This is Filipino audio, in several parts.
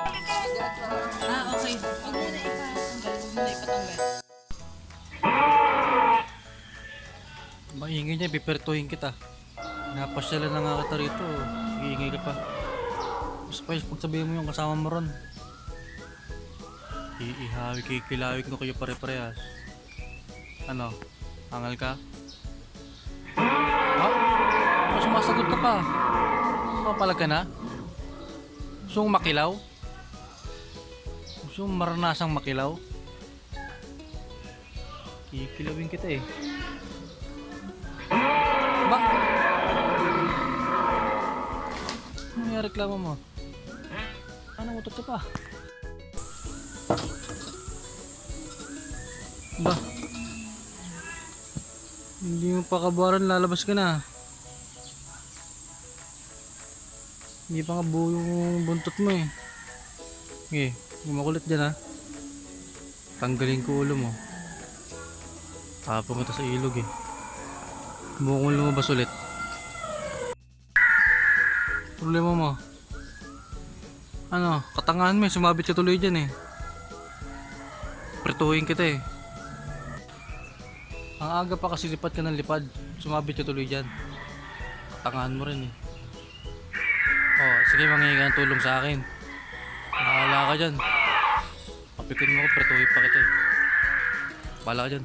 Okay. Huwag mo na ipatanggal. Huwag mo na ipatanggal. Maingay niya, pipertuhin kita. Napasyalan na nga kita rito. Iingay ka pa. Mas pa pag sabihin mo yung kasama mo ron. Iihawi, kikilawik ko kayo pare-parehas. Ano? Angal ka? Ha? Mas sumasagot ka pa. Papalag ka na? Gusto mong makilaw? Gusto mong maranasang makilaw? Kikilawin kita eh. Ba? Ano yung reklamo mo? Anong utot ka pa? Ba? Hindi mo pa kabaran, lalabas ka na. Hindi pa nga buo yung buntot mo eh. Okay, makulit dyan ha. Tanggalin ko ulo mo. Tapong kita sa ilog eh. Mukong lumabas ulit. Problema mo? Ano, katangahan mo eh, sumabit ka tuloy dyan eh. Pretuhin kita eh. Ang aga pa kasi lipad ka ng lipad, sumabit ka tuloy dyan. Katangahan mo rin eh. Oh, sige, manghingi ka ng tulong sa akin. Bahala ka dyan. Kapikin mo ko, pretuhin pa kita eh. Bahala ka dyan.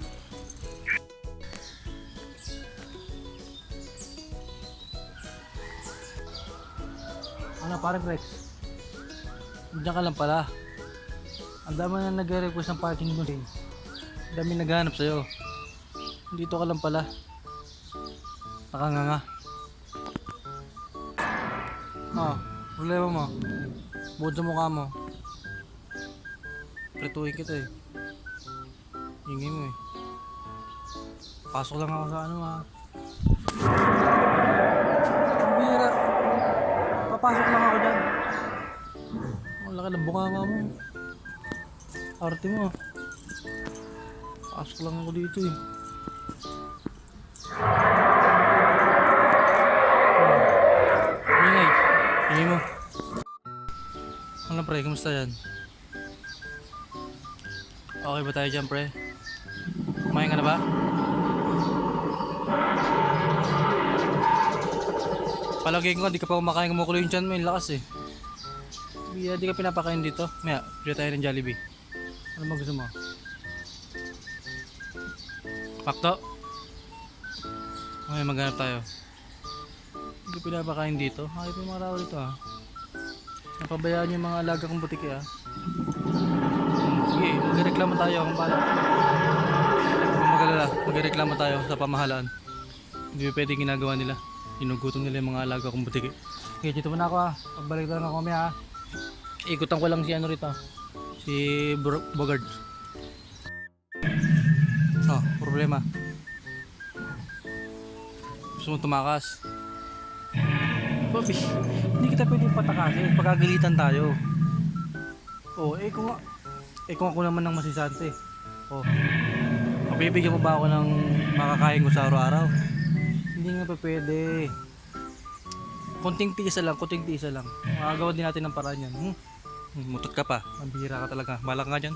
Ano parang Rex? Diyan ka lang pala. Ang dami na nag-request ng parking doon. Ang dami naghahanap sa'yo. Dito ka lang pala. Nakanganga. Oh, problema mo. Bukod sa mukha mo. Pretuhin kita eh. Hingi mo eh. Pasok lang ako sa ano ha. Ang bira. Papasok lang ako dyan. Ang laki ng bunganga mo. Arte mo. Pasok lang ako dito eh. Ingay. Ingay mo. Ano pre, kamusta yan? Okay ba tayo dyan pre? Kumain ka na ba? Palagay ko nga, di ka pa kumakain, kumukulo yung tiyan mo, yung lakas eh. Di ka pinapakain dito. Maya, pili tayo ng Jollibee. Ano ba gusto mo? Pakto? Okay, maghanap tayo. Di ka pinapakain dito. Ay, ito yung mga tao dito ha. Napabayaan yung mga alaga kong butiki ha. Sige, magreklamo tayo kung paano. Kung magalala, magreklamo tayo sa pamahalaan. Hindi pwede ginagawa nila. Inugutom nila yung mga alaga kong butiki. Okay, dito muna ako ha. Pagbalik lang ako kami ha. Ikutan ko lang si ano rito. Si Bogard. Oh, problema. Gusto mong tumakas? Bobby, hindi kita pwedeng patakasin. Pagkagalitan tayo. Oh, kung ako naman ng masisante. Oh, mabibigyan mo ba ako ng makakain ko sa araw-araw? Hindi nga pa pwede. Kunting tiisa lang. Magagawa din natin ng paraan yan. Mutot ka pa. Ang bihira ka talaga. Balak nga dyan.